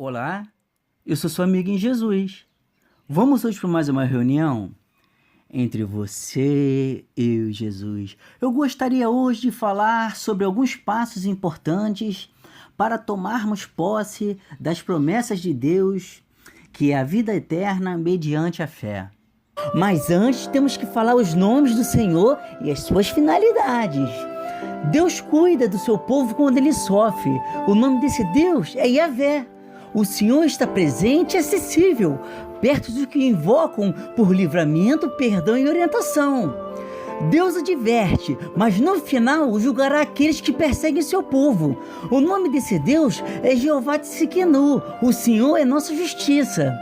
Olá, eu sou seu amigo em Jesus. Vamos hoje para mais uma reunião entre você, eu e Jesus. Eu gostaria hoje de falar sobre alguns passos importantes para tomarmos posse das promessas de Deus, que é a vida eterna mediante a fé. Mas antes temos que falar os nomes do Senhor e as suas finalidades. Deus cuida do seu povo quando ele sofre. O nome desse Deus é Yahvé. O Senhor está presente e acessível, perto dos que invocam por livramento, perdão e orientação. Deus adverte, mas no final julgará aqueles que perseguem seu povo. O nome desse Deus é Jeová Tsidkenu. O Senhor é nossa justiça.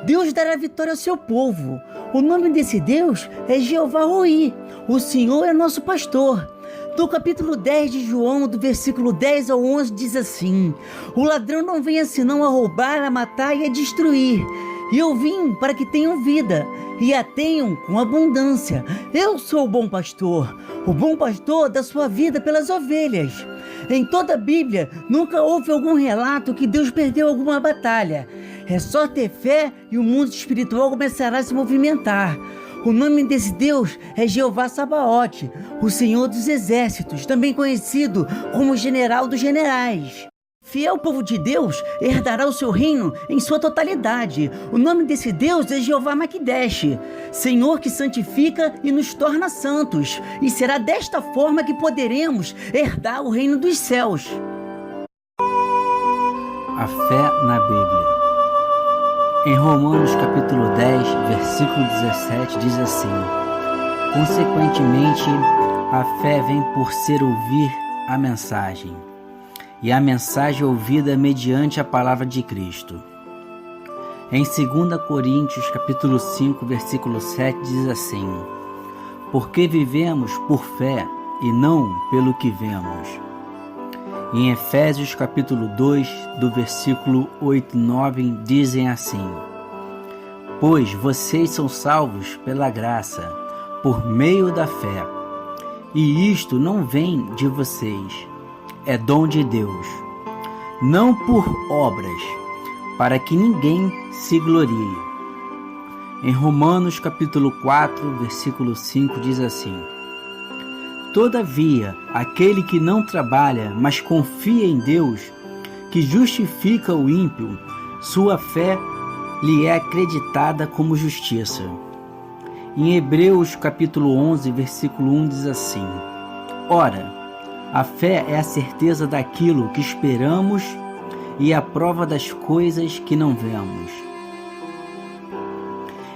Deus dará vitória ao seu povo. O nome desse Deus é Jeová Roi. O Senhor é nosso pastor. No capítulo 10 de João, do versículo 10 ao 11, diz assim: o ladrão não vem senão a roubar, a matar e a destruir. E eu vim para que tenham vida, e a tenham com abundância. Eu sou o bom pastor dá sua vida pelas ovelhas. Em toda a Bíblia, nunca houve algum relato que Deus perdeu alguma batalha. É só ter fé e o mundo espiritual começará a se movimentar. O nome desse Deus é Jeová Sabaote, o Senhor dos Exércitos, também conhecido como General dos Generais. Fiel povo de Deus herdará o seu reino em sua totalidade. O nome desse Deus é Jeová Maquidesh, Senhor que santifica e nos torna santos. E será desta forma que poderemos herdar o reino dos céus. A fé na Bíblia. Em Romanos capítulo 10, versículo 17, diz assim: consequentemente, a fé vem por ser ouvir a mensagem, e a mensagem ouvida mediante a palavra de Cristo. Em 2 Coríntios capítulo 5, versículo 7, diz assim: porque vivemos por fé e não pelo que vemos. Em Efésios capítulo 2, do versículo 8 e 9, dizem assim: pois vocês são salvos pela graça, por meio da fé, e isto não vem de vocês, é dom de Deus, não por obras, para que ninguém se glorie. Em Romanos capítulo 4, versículo 5, diz assim: todavia, aquele que não trabalha, mas confia em Deus, que justifica o ímpio, sua fé lhe é acreditada como justiça. Em Hebreus capítulo 11, versículo 1 diz assim: ora, a fé é a certeza daquilo que esperamos e a prova das coisas que não vemos.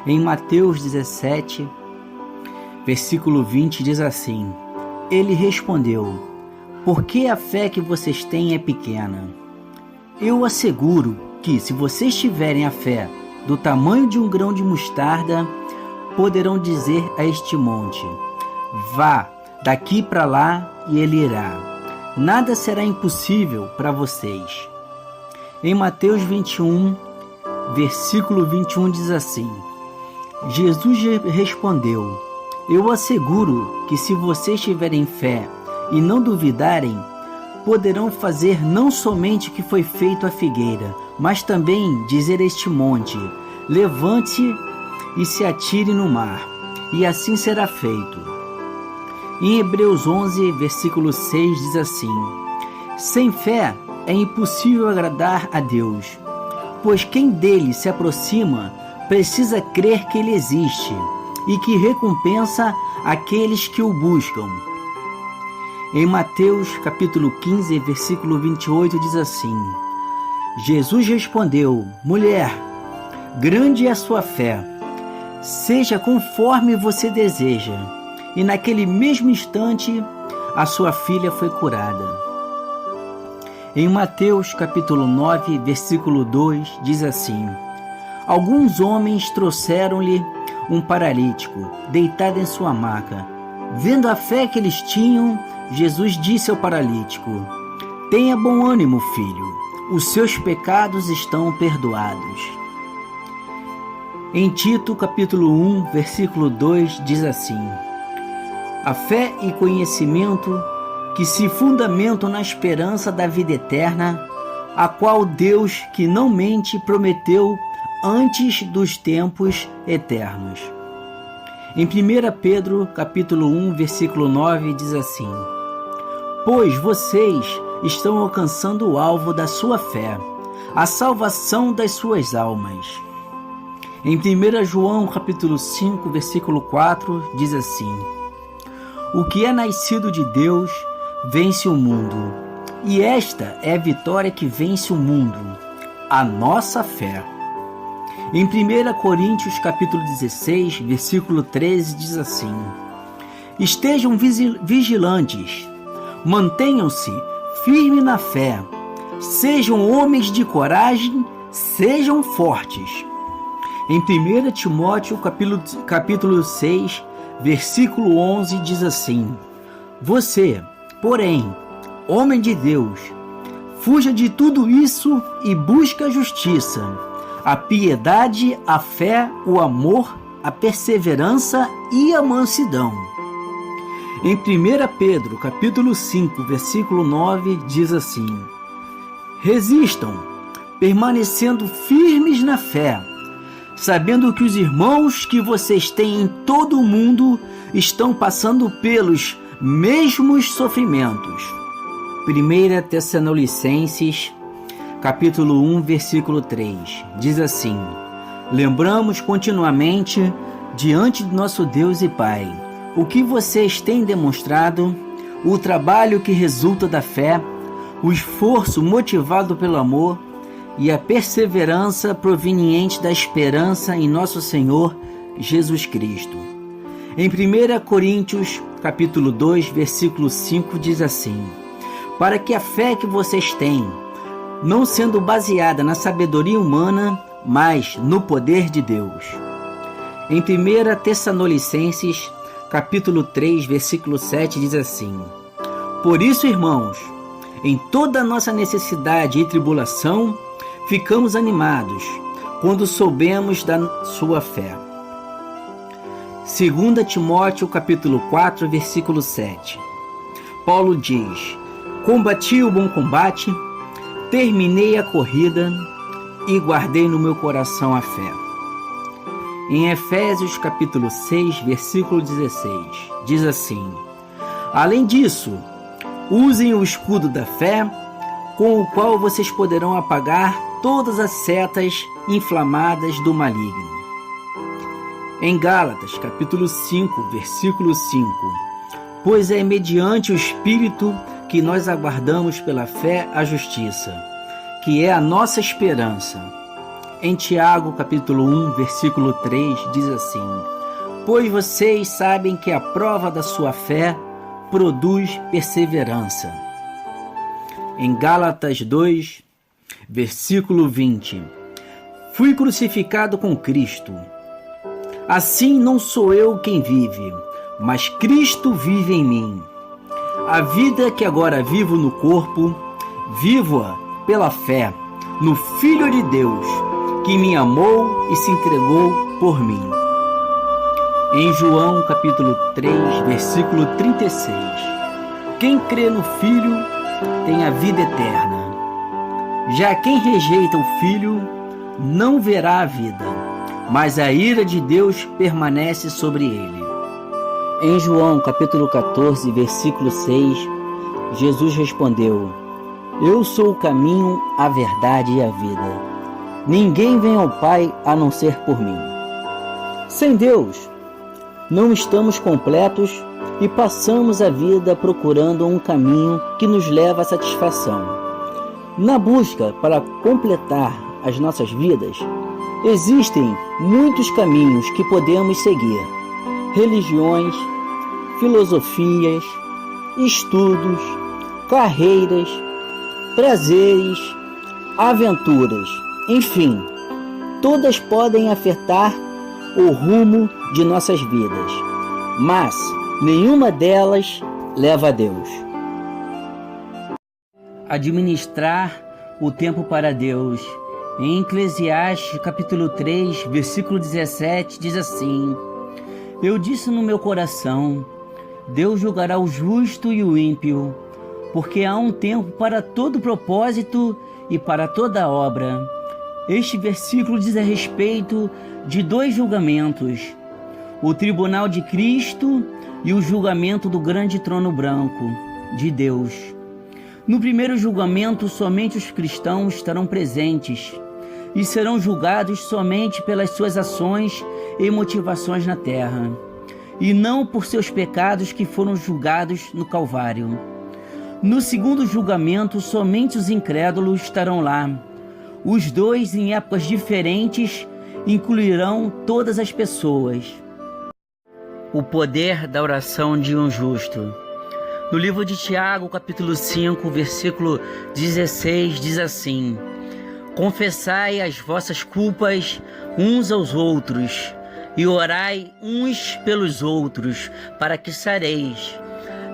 Em Mateus 17, versículo 20 diz assim: ele respondeu: por que a fé que vocês têm é pequena? Eu asseguro que, se vocês tiverem a fé do tamanho de um grão de mostarda, poderão dizer a este monte: vá daqui para lá, e ele irá. Nada será impossível para vocês. Em Mateus 21, versículo 21 diz assim: Jesus respondeu: eu asseguro que, se vocês tiverem fé e não duvidarem, poderão fazer não somente o que foi feito à figueira, mas também dizer a este monte: levante-se e se atire no mar, e assim será feito. Em Hebreus 11, versículo 6 diz assim: sem fé é impossível agradar a Deus, pois quem dele se aproxima precisa crer que ele existe e que recompensa aqueles que o buscam. Em Mateus capítulo 15, versículo 28 diz assim: Jesus respondeu: mulher, grande é a sua fé, seja conforme você deseja. E naquele mesmo instante a sua filha foi curada. Em Mateus capítulo 9, versículo 2 diz assim: alguns homens trouxeram-lhe um paralítico deitado em sua maca. Vendo a fé que eles tinham, Jesus disse ao paralítico: tenha bom ânimo, filho, os seus pecados estão perdoados. Em Tito capítulo 1, versículo 2 diz assim: a fé e conhecimento que se fundamentam na esperança da vida eterna a qual Deus, que não mente, prometeu antes dos tempos eternos. Em 1 Pedro, capítulo 1, versículo 9, diz assim: pois vocês estão alcançando o alvo da sua fé, a salvação das suas almas. Em 1 João, capítulo 5, versículo 4, diz assim: o que é nascido de Deus vence o mundo, e esta é a vitória que vence o mundo, a nossa fé. Em 1 Coríntios, capítulo 16, versículo 13, diz assim: estejam vigilantes, mantenham-se firmes na fé, sejam homens de coragem, sejam fortes. Em 1 Timóteo, capítulo 6, versículo 11, diz assim: você, porém, homem de Deus, fuja de tudo isso e busque a justiça, a piedade, a fé, o amor, a perseverança e a mansidão. Em 1 Pedro, capítulo 5, versículo 9, diz assim: resistam, permanecendo firmes na fé, sabendo que os irmãos que vocês têm em todo o mundo estão passando pelos mesmos sofrimentos. 1 Tessalonicenses, capítulo 1, versículo 3, diz assim: lembramos continuamente diante de nosso Deus e Pai o que vocês têm demonstrado, o trabalho que resulta da fé, o esforço motivado pelo amor e a perseverança proveniente da esperança em nosso Senhor Jesus Cristo. Em 1 Coríntios, capítulo 2, versículo 5, diz assim: para que a fé que vocês têm, não sendo baseada na sabedoria humana, mas no poder de Deus. Em 1 Tessalonicenses, capítulo 3, versículo 7, diz assim: por isso, irmãos, em toda a nossa necessidade e tribulação, ficamos animados quando soubemos da sua fé. 2 Timóteo, capítulo 4, versículo 7. Paulo diz: combati o bom combate, terminei a corrida e guardei no meu coração a fé. Em Efésios, capítulo 6, versículo 16, diz assim: além disso, usem o escudo da fé, com o qual vocês poderão apagar todas as setas inflamadas do maligno. Em Gálatas, capítulo 5, versículo 5, pois é mediante o Espírito que nós aguardamos pela fé a justiça, que é a nossa esperança. Em Tiago, capítulo 1, versículo 3, diz assim: pois vocês sabem que a prova da sua fé produz perseverança. Em Gálatas 2, versículo 20, fui crucificado com Cristo. Assim não sou eu quem vive, mas Cristo vive em mim. A vida que agora vivo no corpo, vivo-a pela fé no Filho de Deus, que me amou e se entregou por mim. Em João, capítulo 3, versículo 36, quem crê no Filho tem a vida eterna. Já quem rejeita o Filho não verá a vida, mas a ira de Deus permanece sobre ele. Em João, capítulo 14, versículo 6, Jesus respondeu: eu sou o caminho, a verdade e a vida. Ninguém vem ao Pai a não ser por mim. Sem Deus, não estamos completos e passamos a vida procurando um caminho que nos leva à satisfação. Na busca para completar as nossas vidas, existem muitos caminhos que podemos seguir: religiões, filosofias, estudos, carreiras, prazeres, aventuras, enfim, todas podem afetar o rumo de nossas vidas, mas nenhuma delas leva a Deus. Administrar o tempo para Deus. Em Eclesiastes, capítulo 3, versículo 17, diz assim: eu disse no meu coração, Deus julgará o justo e o ímpio, porque há um tempo para todo propósito e para toda obra. Este versículo diz a respeito de 2 julgamentos: o tribunal de Cristo e o julgamento do grande trono branco de Deus. No primeiro julgamento, somente os cristãos estarão presentes e serão julgados somente pelas suas ações e motivações na terra, e não por seus pecados que foram julgados no Calvário. No segundo julgamento, somente os incrédulos estarão lá. Os 2, em épocas diferentes, incluirão todas as pessoas. O poder da oração de um justo. No livro de Tiago, capítulo 5, versículo 16, diz assim: confessai as vossas culpas uns aos outros, e orai uns pelos outros, para que sareis.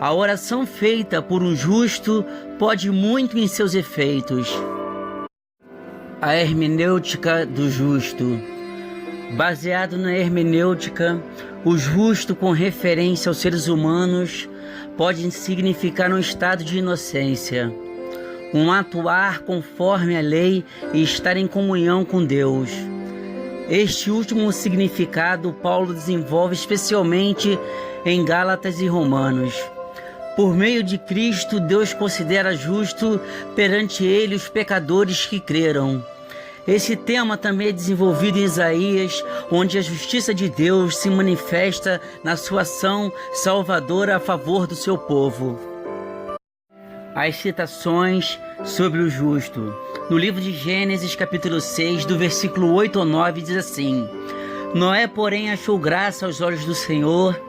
A oração feita por um justo pode muito em seus efeitos. A hermenêutica do justo. Baseado na hermenêutica, o justo, com referência aos seres humanos, pode significar um estado de inocência, um atuar conforme a lei e estar em comunhão com Deus. Este último significado Paulo desenvolve especialmente em Gálatas e Romanos. Por meio de Cristo, Deus considera justo perante ele os pecadores que creram. Esse tema também é desenvolvido em Isaías, onde a justiça de Deus se manifesta na sua ação salvadora a favor do seu povo. As citações sobre o justo. No livro de Gênesis, capítulo 6, do versículo 8 ao 9, diz assim: Noé, porém, achou graça aos olhos do Senhor.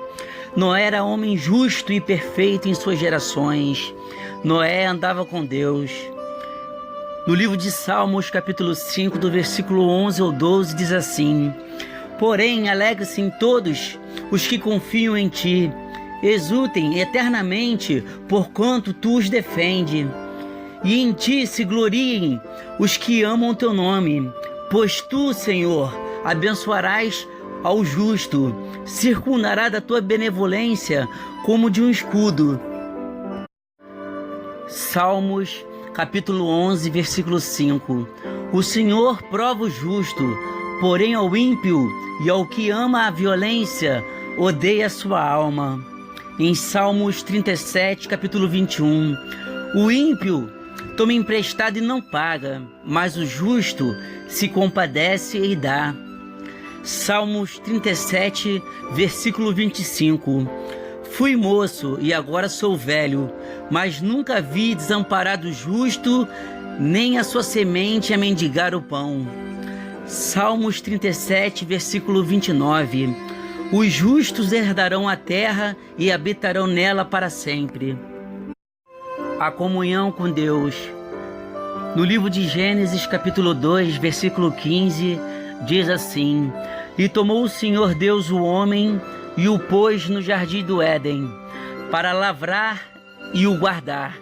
Noé era homem justo e perfeito em suas gerações. Noé andava com Deus. No livro de Salmos, capítulo 5, do versículo 11 ao 12, diz assim: porém, alegre-se em todos os que confiam em ti, exultem eternamente, porquanto tu os defende. E em ti se gloriem os que amam teu nome, pois tu, Senhor, abençoarás ao justo, circundará da tua benevolência como de um escudo. Salmos, capítulo 11, versículo 5. O Senhor prova o justo, porém ao ímpio e ao que ama a violência, odeia a sua alma. Em Salmos 37, capítulo 21. O ímpio toma emprestado e não paga, mas o justo se compadece e dá. Salmos 37, versículo 25. Fui moço e agora sou velho, mas nunca vi desamparado o justo, nem a sua semente a mendigar o pão. Salmos 37, versículo 29. Os justos herdarão a terra e habitarão nela para sempre. A comunhão com Deus. No livro de Gênesis, capítulo 2, versículo 15, diz assim: E tomou o Senhor Deus o homem e o pôs no jardim do Éden, para lavrar e o guardar.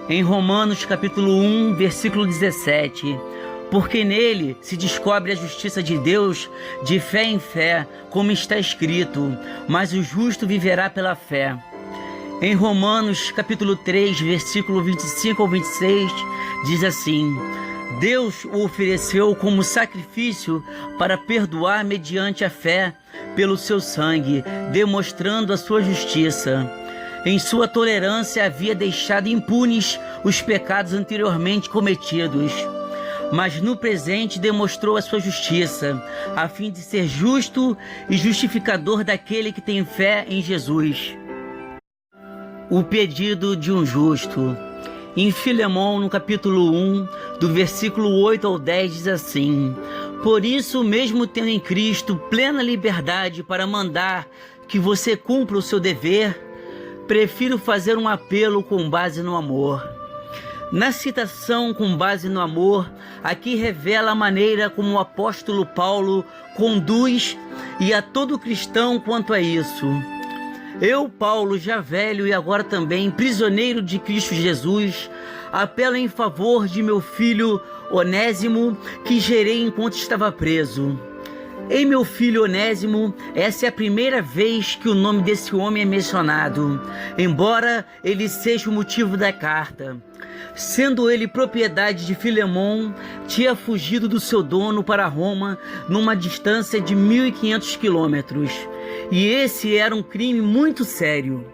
Em Romanos, capítulo 1, versículo 17, porque nele se descobre a justiça de Deus de fé em fé, como está escrito, mas o justo viverá pela fé. Em Romanos, capítulo 3, versículo 25 ao 26, diz assim: Deus o ofereceu como sacrifício para perdoar mediante a fé pelo seu sangue, demonstrando a sua justiça. Em sua tolerância havia deixado impunes os pecados anteriormente cometidos, mas no presente demonstrou a sua justiça, a fim de ser justo e justificador daquele que tem fé em Jesus. O pedido de um justo. Em Filemão, no capítulo 1, do versículo 8 ao 10, diz assim: Por isso, mesmo tendo em Cristo plena liberdade para mandar que você cumpra o seu dever, prefiro fazer um apelo com base no amor. Na citação com base no amor, aqui revela a maneira como o apóstolo Paulo conduz e a todo cristão quanto a isso. Eu, Paulo, já velho e agora também prisioneiro de Cristo Jesus, apelo em favor de meu filho Onésimo, que gerei enquanto estava preso. Em meu filho Onésimo, essa é a primeira vez que o nome desse homem é mencionado, embora ele seja o motivo da carta. sendo ele propriedade de Filemon, tinha fugido do seu dono para Roma numa distância de 1.500 quilômetros. E esse era um crime muito sério.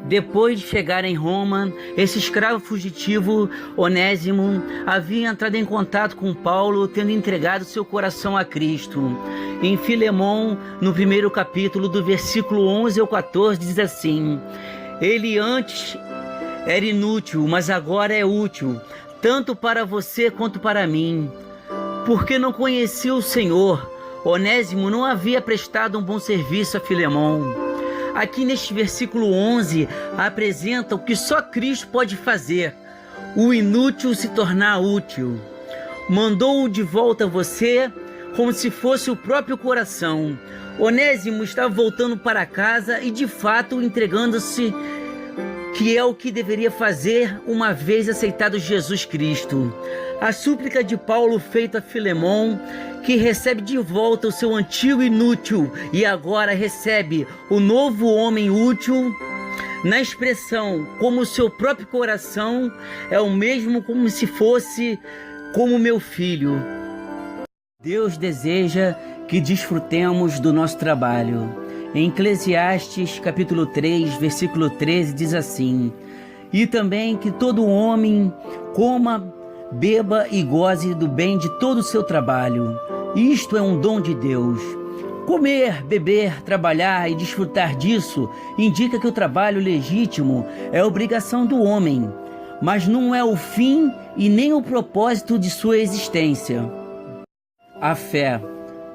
Depois de chegar em Roma, esse escravo fugitivo, Onésimo, havia entrado em contato com Paulo, tendo entregado seu coração a Cristo. Em Filemon, no primeiro capítulo, do versículo 11 ao 14, diz assim: ele antes era inútil, mas agora é útil, tanto para você quanto para mim. Porque não conhecia o Senhor, Onésimo não havia prestado um bom serviço a Filemon. Aqui neste versículo 11, apresenta o que só Cristo pode fazer: o inútil se tornar útil. Mandou-o de volta a você, como se fosse o próprio coração. Onésimo estava voltando para casa e, de fato, entregando-se, que é o que deveria fazer uma vez aceitado Jesus Cristo. A súplica de Paulo feita a Filemon, que recebe de volta o seu antigo inútil e agora recebe o novo homem útil, na expressão como o seu próprio coração, é o mesmo como se fosse como meu filho. Deus deseja que desfrutemos do nosso trabalho. Em Eclesiastes capítulo 3, versículo 13, diz assim: e também que todo homem coma, beba e goze do bem de todo o seu trabalho. Isto é um dom de Deus. Comer, beber, trabalhar e desfrutar disso indica que o trabalho legítimo é obrigação do homem, mas não é o fim e nem o propósito de sua existência. A fé.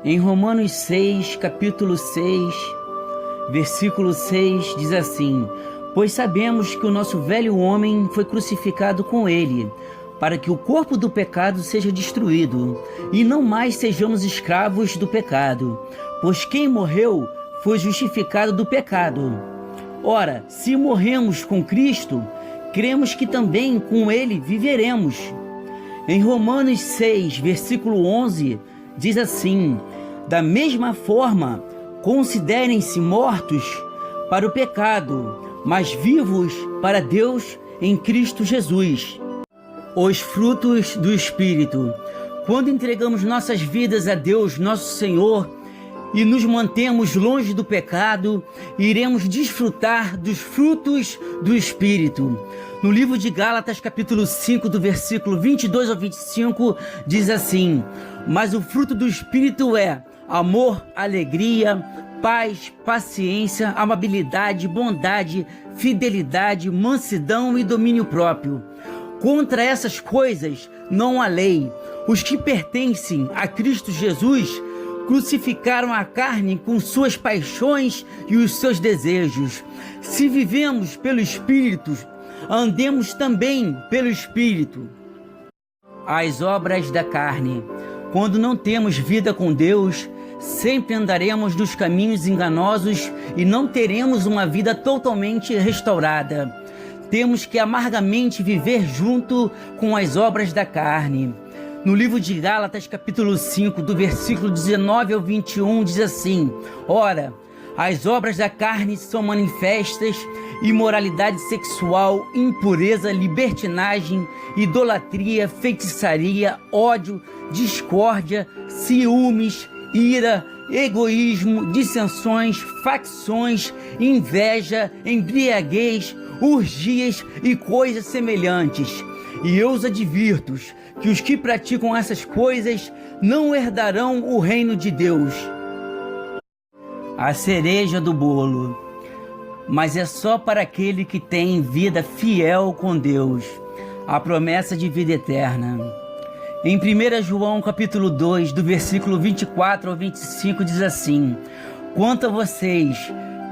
Em Romanos 6, capítulo 6, versículo 6, diz assim: pois sabemos que o nosso velho homem foi crucificado com ele, para que o corpo do pecado seja destruído, e não mais sejamos escravos do pecado, pois quem morreu foi justificado do pecado. Ora, se morremos com Cristo, cremos que também com ele viveremos. Em Romanos 6, versículo 11, diz assim: da mesma forma, considerem-se mortos para o pecado, mas vivos para Deus em Cristo Jesus. Os frutos do Espírito. Quando entregamos nossas vidas a Deus, nosso Senhor, e nos mantemos longe do pecado, iremos desfrutar dos frutos do Espírito. No livro de Gálatas, capítulo 5, do versículo 22 ao 25, diz assim: mas o fruto do Espírito é amor, alegria, paz, paciência, amabilidade, bondade, fidelidade, mansidão e domínio próprio. Contra essas coisas não há lei. Os que pertencem a Cristo Jesus crucificaram a carne com suas paixões e os seus desejos. Se vivemos pelo Espírito, andemos também pelo Espírito. As obras da carne. Quando não temos vida com Deus, sempre andaremos nos caminhos enganosos e não teremos uma vida totalmente restaurada. Temos que amargamente viver junto com as obras da carne. No livro de Gálatas, capítulo 5, do versículo 19 ao 21, diz assim: ora, as obras da carne são manifestas: imoralidade sexual, impureza, libertinagem, idolatria, feitiçaria, ódio, discórdia, ciúmes, ira, egoísmo, dissensões, facções, inveja, embriaguez, urgias e coisas semelhantes. E eu os advirto que os que praticam essas coisas não herdarão o reino de Deus. A cereja do bolo. Mas é só para aquele que tem vida fiel com Deus, a promessa de vida eterna. Em 1 João capítulo 2, do versículo 24 ao 25, diz assim: quanto a vocês,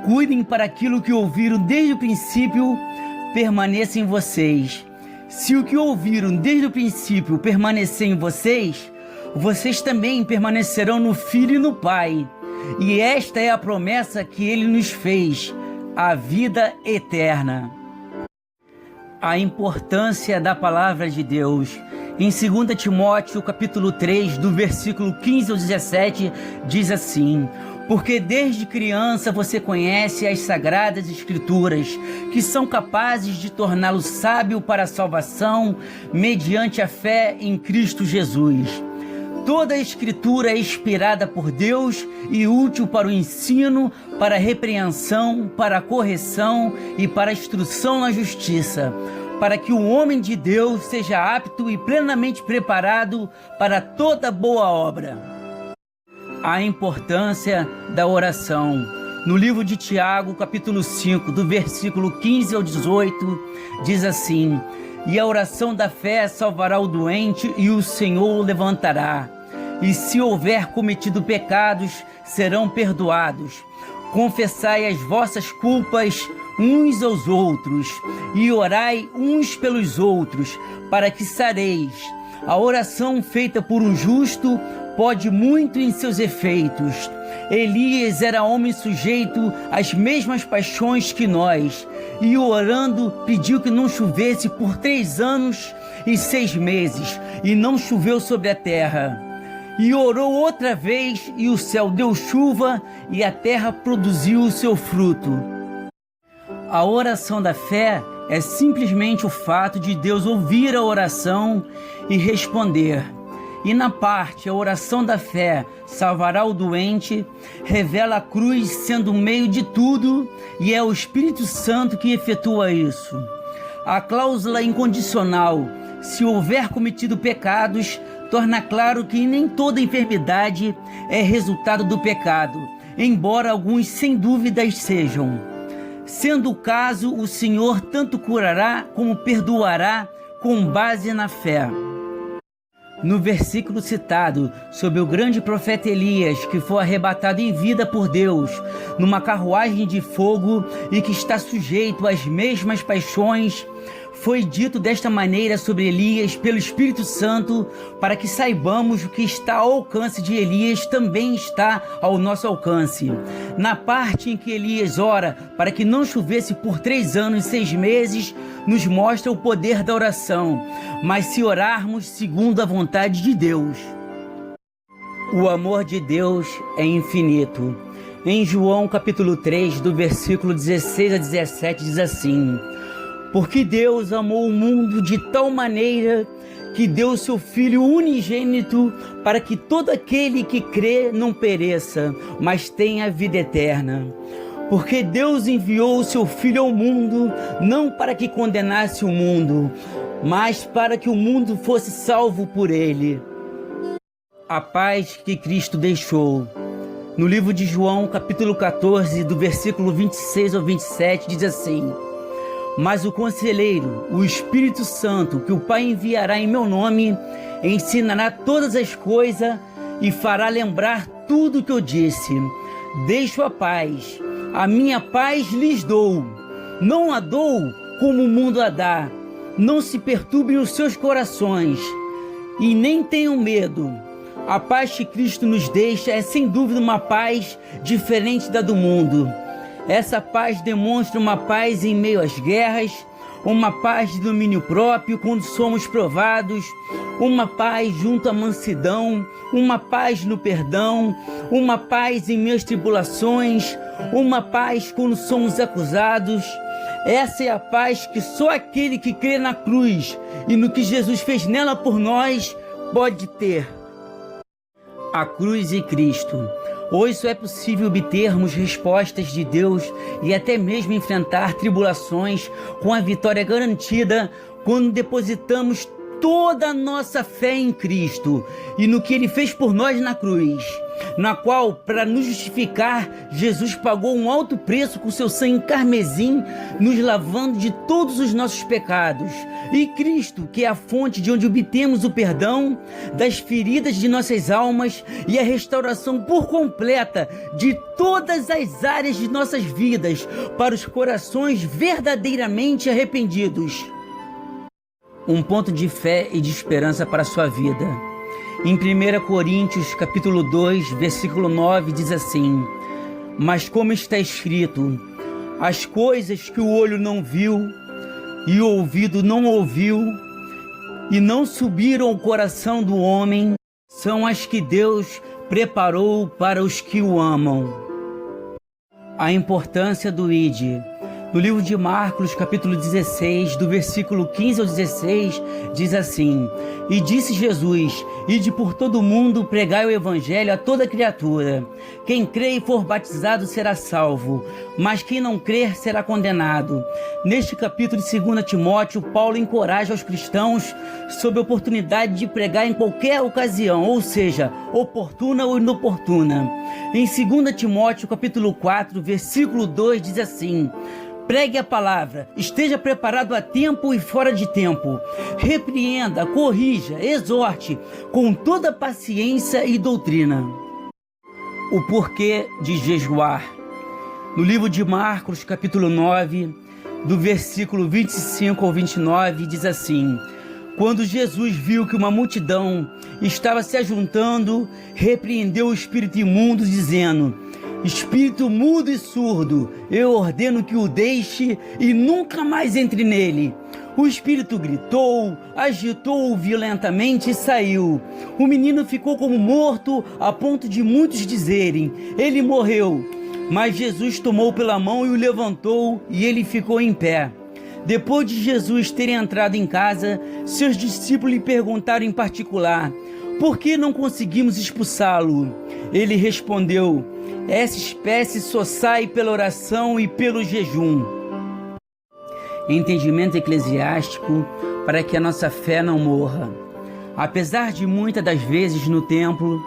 cuidem para aquilo que ouviram desde o princípio permaneça em vocês. Se o que ouviram desde o princípio permanecer em vocês, vocês também permanecerão no Filho e no Pai. E esta é a promessa que ele nos fez, a vida eterna. A importância da palavra de Deus. Em 2 Timóteo, capítulo 3, do versículo 15 ao 17, diz assim: porque desde criança você conhece as sagradas escrituras, que são capazes de torná-lo sábio para a salvação mediante a fé em Cristo Jesus. Toda a escritura é inspirada por Deus e útil para o ensino, para a repreensão, para a correção e para a instrução na justiça, para que o homem de Deus seja apto e plenamente preparado para toda boa obra. A importância da oração. No livro de Tiago, capítulo 5, do versículo 15 ao 18, diz assim: E a oração da fé salvará o doente, e o Senhor o levantará. E se houver cometido pecados, serão perdoados. Confessai as vossas culpas uns aos outros, e orai uns pelos outros, para que sareis. A oração feita por um justo pode muito em seus efeitos. Elias era homem sujeito às mesmas paixões que nós, e orando pediu que não chovesse por 3 anos e 6 meses, e não choveu sobre a terra. E orou outra vez, e o céu deu chuva, e a terra produziu o seu fruto. A oração da fé é simplesmente o fato de Deus ouvir a oração e responder. E na parte, a oração da fé salvará o doente, revela a cruz sendo o meio de tudo, e é o Espírito Santo que efetua isso. A cláusula incondicional, se houver cometido pecados, torna claro que nem toda enfermidade é resultado do pecado, embora alguns sem dúvidas sejam. Sendo o caso, o Senhor tanto curará como perdoará com base na fé. No versículo citado, sobre o grande profeta Elias, que foi arrebatado em vida por Deus, numa carruagem de fogo e que está sujeito às mesmas paixões, foi dito desta maneira sobre Elias pelo Espírito Santo, para que saibamos o que está ao alcance de Elias também está ao nosso alcance. Na parte em que Elias ora para que não chovesse por 3 anos e 6 meses, nos mostra o poder da oração, mas se orarmos segundo a vontade de Deus. O amor de Deus é infinito. Em João capítulo 3, do versículo 16 a 17, diz assim: Porque Deus amou o mundo de tal maneira que deu seu Filho unigênito, para que todo aquele que crê não pereça, mas tenha vida eterna. Porque Deus enviou o seu Filho ao mundo, não para que condenasse o mundo, mas para que o mundo fosse salvo por ele. A paz que Cristo deixou. No livro de João, capítulo 14, do versículo 26 ao 27, diz assim: Mas o Conselheiro, o Espírito Santo, que o Pai enviará em meu nome, ensinará todas as coisas e fará lembrar tudo o que eu disse. Deixo a paz, a minha paz lhes dou. Não a dou como o mundo a dá. Não se perturbem os seus corações e nem tenham medo. A paz que Cristo nos deixa é sem dúvida uma paz diferente da do mundo. Essa paz demonstra uma paz em meio às guerras, uma paz de domínio próprio quando somos provados, uma paz junto à mansidão, uma paz no perdão, uma paz em meio às tribulações, uma paz quando somos acusados. Essa é a paz que só aquele que crê na cruz e no que Jesus fez nela por nós pode ter. A cruz e Cristo. Hoje só é possível obtermos respostas de Deus e até mesmo enfrentar tribulações com a vitória garantida quando depositamos toda a nossa fé em Cristo e no que Ele fez por nós na cruz, na qual, para nos justificar, Jesus pagou um alto preço com seu sangue carmesim, nos lavando de todos os nossos pecados. E Cristo, que é a fonte de onde obtemos o perdão das feridas de nossas almas e a restauração por completa de todas as áreas de nossas vidas para os corações verdadeiramente arrependidos. Um ponto de fé e de esperança para a sua vida. Em 1 Coríntios, capítulo 2, versículo 9, diz assim: Mas como está escrito, as coisas que o olho não viu e o ouvido não ouviu e não subiram ao coração do homem, são as que Deus preparou para os que o amam. A importância do ID. No livro de Marcos, capítulo 16, do versículo 15 ao 16, diz assim: E disse Jesus: Ide por todo o mundo, pregai o evangelho a toda criatura. Quem crê e for batizado será salvo, mas quem não crer será condenado. Neste capítulo de 2 Timóteo, Paulo encoraja os cristãos sobre a oportunidade de pregar em qualquer ocasião, ou seja, oportuna ou inoportuna. Em 2 Timóteo, capítulo 4, versículo 2, diz assim: Pregue a palavra, esteja preparado a tempo e fora de tempo. Repreenda, corrija, exorte com toda paciência e doutrina. O porquê de jejuar. No livro de Marcos, capítulo 9, do versículo 25 ao 29, diz assim: Quando Jesus viu que uma multidão estava se ajuntando, repreendeu o espírito imundo, dizendo: Espírito mudo e surdo, eu ordeno que o deixe e nunca mais entre nele. O espírito gritou, agitou-o violentamente e saiu. O menino ficou como morto, a ponto de muitos dizerem: ele morreu. Mas Jesus tomou pela mão e o levantou, e ele ficou em pé. Depois de Jesus ter entrado em casa, seus discípulos lhe perguntaram em particular: por que não conseguimos expulsá-lo? Ele respondeu: essa espécie só sai pela oração e pelo jejum. Entendimento eclesiástico para que a nossa fé não morra. Apesar de muitas das vezes no templo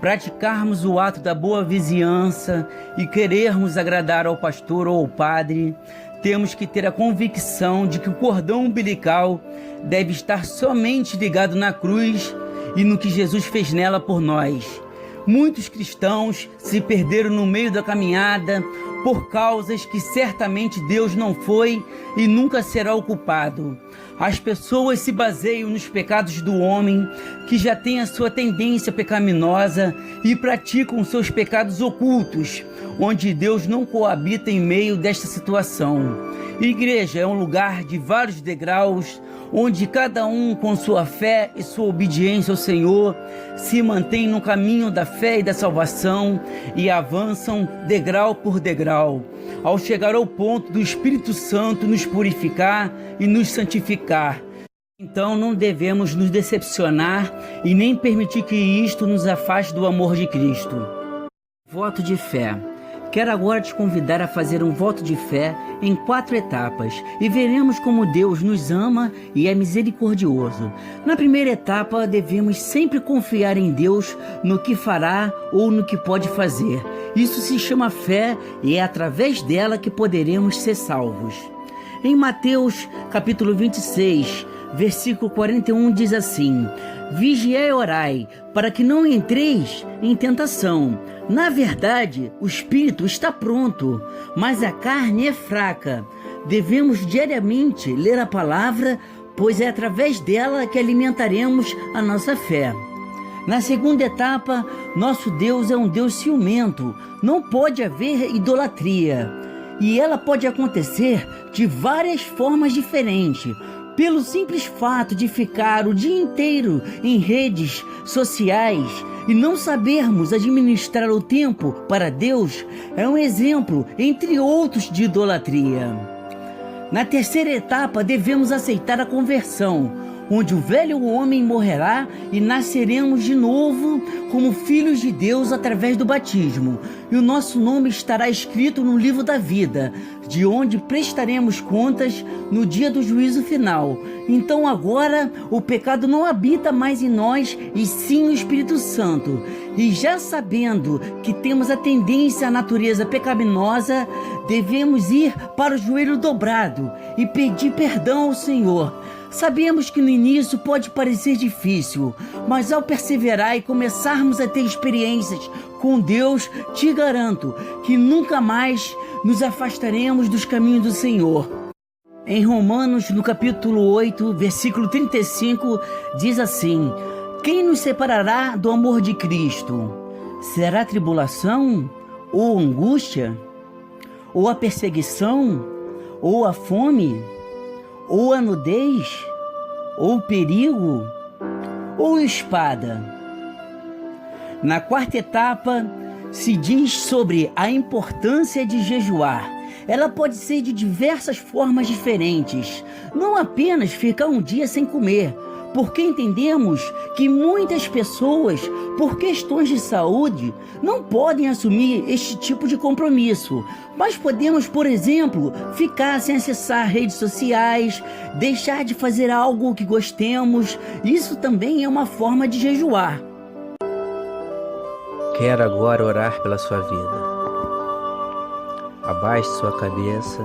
praticarmos o ato da boa vizinhança e querermos agradar ao pastor ou ao padre, temos que ter a convicção de que o cordão umbilical deve estar somente ligado na cruz e no que Jesus fez nela por nós. Muitos cristãos se perderam no meio da caminhada por causas que certamente Deus não foi e nunca será o culpado. As pessoas se baseiam nos pecados do homem, que já tem a sua tendência pecaminosa, e praticam seus pecados ocultos, onde Deus não coabita em meio desta situação. Igreja é um lugar de vários degraus, onde cada um, com sua fé e sua obediência ao Senhor, se mantém no caminho da fé e da salvação e avançam degrau por degrau, ao chegar ao ponto do Espírito Santo nos purificar e nos santificar. Então não devemos nos decepcionar e nem permitir que isto nos afaste do amor de Cristo. Voto de fé. Quero agora te convidar a fazer um voto de fé em 4 etapas e veremos como Deus nos ama e é misericordioso. Na primeira etapa, devemos sempre confiar em Deus no que fará ou no que pode fazer. Isso se chama fé e é através dela que poderemos ser salvos. Em Mateus capítulo 26, versículo 41 diz assim: Vigiai e orai, para que não entreis em tentação. Na verdade, o espírito está pronto, mas a carne é fraca. Devemos diariamente ler a palavra, pois é através dela que alimentaremos a nossa fé. Na segunda etapa, nosso Deus é um Deus ciumento. Não pode haver idolatria. E ela pode acontecer de várias formas diferentes. Pelo simples fato de ficar o dia inteiro em redes sociais e não sabermos administrar o tempo para Deus, é um exemplo, entre outros, de idolatria. Na terceira etapa, devemos aceitar a conversão, onde o velho homem morrerá e nasceremos de novo como filhos de Deus através do batismo, e o nosso nome estará escrito no livro da vida, de onde prestaremos contas no dia do juízo final. Então agora o pecado não habita mais em nós, e sim o Espírito Santo. E já sabendo que temos a tendência à natureza pecaminosa, devemos ir para o joelho dobrado e pedir perdão ao Senhor. Sabemos que no início pode parecer difícil, mas ao perseverar e começarmos a ter experiências com Deus, te garanto que nunca mais nos afastaremos dos caminhos do Senhor. Em Romanos, no capítulo 8, versículo 35, diz assim: Quem nos separará do amor de Cristo? Será tribulação? Ou angústia? Ou a perseguição? Ou a fome? Ou a nudez? Ou perigo? Ou espada? Na quarta etapa, se diz sobre a importância de jejuar. Ela pode ser de diversas formas diferentes, não apenas ficar um dia sem comer, porque entendemos que muitas pessoas, por questões de saúde, não podem assumir este tipo de compromisso. Mas podemos, por exemplo, ficar sem acessar redes sociais, deixar de fazer algo que gostemos. Isso também é uma forma de jejuar. Quero agora orar pela sua vida. Abaixe sua cabeça,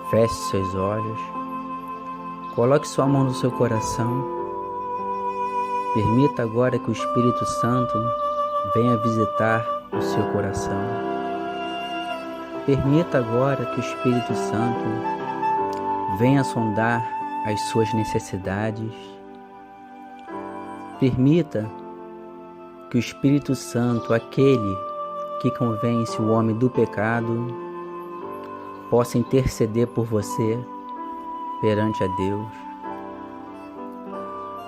feche seus olhos, coloque sua mão no seu coração. Permita agora que o Espírito Santo venha visitar o seu coração. Permita agora que o Espírito Santo venha sondar as suas necessidades. Permita que o Espírito Santo, aquele que convence o homem do pecado, possa interceder por você perante a Deus.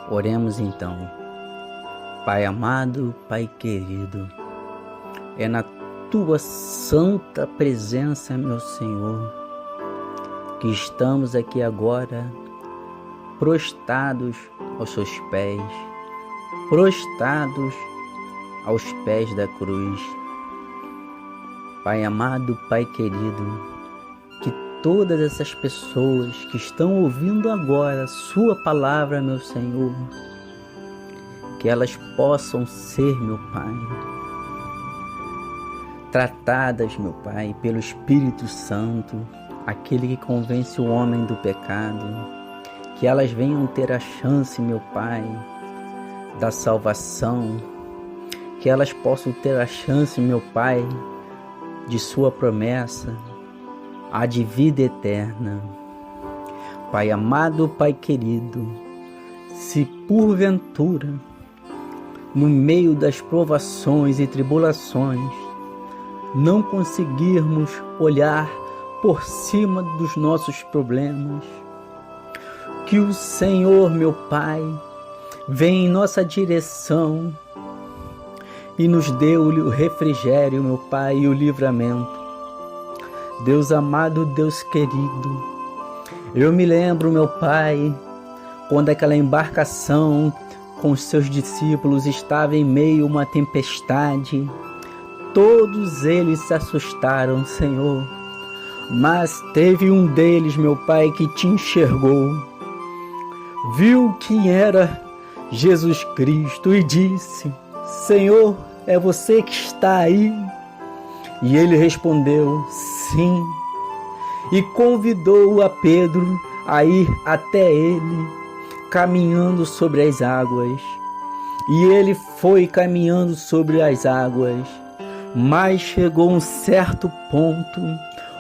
Oremos então. Pai amado, Pai querido, é na Tua santa presença, meu Senhor, que estamos aqui agora, prostrados aos Seus pés, prostrados aos pés da cruz. Pai amado, Pai querido, que todas essas pessoas que estão ouvindo agora Sua palavra, meu Senhor, que elas possam ser, meu Pai, tratadas, meu Pai, pelo Espírito Santo, aquele que convence o homem do pecado, que elas venham ter a chance, meu Pai, da salvação, que elas possam ter a chance, meu Pai, de Sua promessa, a de vida eterna. Pai amado, Pai querido, se porventura, no meio das provações e tribulações, não conseguirmos olhar por cima dos nossos problemas, que o Senhor, meu Pai, venha em nossa direção e nos dê o refrigério, meu Pai, e o livramento. Deus amado, Deus querido, eu me lembro, meu Pai, quando aquela embarcação com os seus discípulos estava em meio a uma tempestade. Todos eles se assustaram, Senhor, mas teve um deles, meu Pai, que te enxergou, viu quem era Jesus Cristo e disse: Senhor, é você que está aí? E ele respondeu: sim, e convidou a Pedro a ir até ele, caminhando sobre as águas. E ele foi caminhando sobre as águas, mas chegou a um certo ponto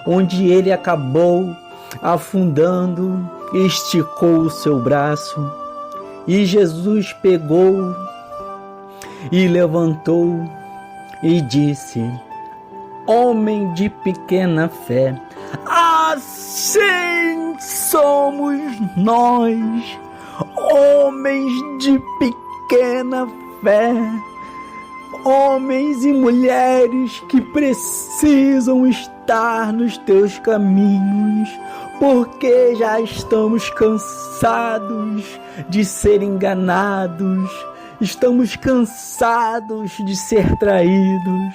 onde ele acabou afundando e esticou o seu braço. E Jesus pegou e levantou e disse: homem de pequena fé, assim somos nós, homens de pequena fé, homens e mulheres que precisam estar nos teus caminhos, porque já estamos cansados de ser enganados, estamos cansados de ser traídos,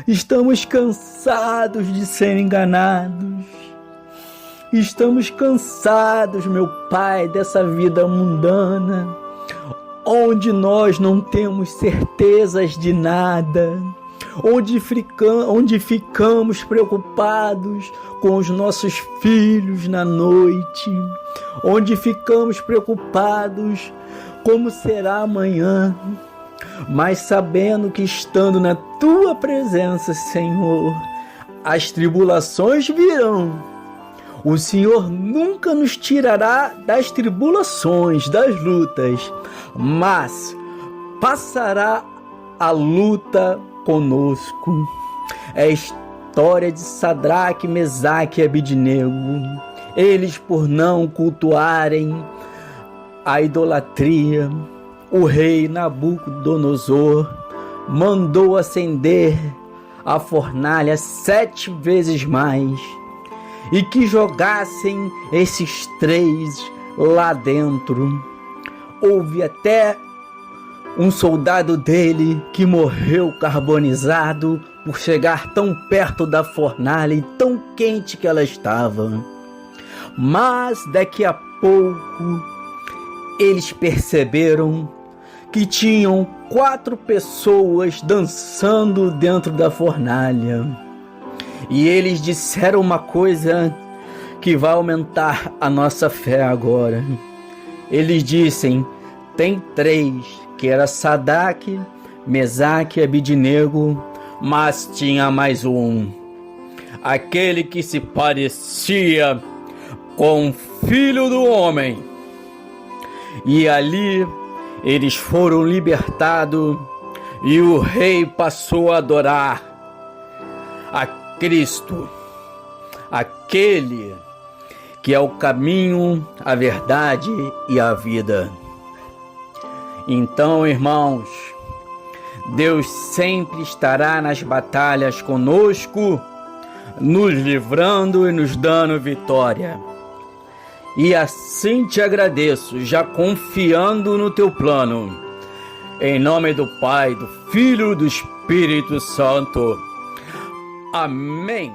estamos cansados de ser enganados, estamos cansados, meu Pai, dessa vida mundana, onde nós não temos certezas de nada, onde ficamos preocupados com os nossos filhos na noite, onde ficamos preocupados como será amanhã, mas sabendo que estando na Tua presença, Senhor, as tribulações virão. O Senhor nunca nos tirará das tribulações, das lutas, mas passará a luta conosco. É a história de Sadraque, Mesaque e Abidnego. Eles, por não cultuarem a idolatria, o rei Nabucodonosor mandou acender a fornalha 7 vezes mais e que jogassem esses 3 lá dentro. Houve até um soldado dele que morreu carbonizado por chegar tão perto da fornalha e tão quente que ela estava. Mas daqui a pouco eles perceberam que tinham 4 pessoas dançando dentro da fornalha. E eles disseram uma coisa que vai aumentar a nossa fé agora. Eles dizem: tem 3, que era Sadraque, Mesaque e Abidnego, mas tinha mais um, aquele que se parecia com o Filho do Homem. E ali eles foram libertados e o rei passou a adorar a Cristo, aquele que é o caminho, a verdade e a vida. Então, irmãos, Deus sempre estará nas batalhas conosco, nos livrando e nos dando vitória. E assim te agradeço, já confiando no teu plano. Em nome do Pai, do Filho e do Espírito Santo. Amém.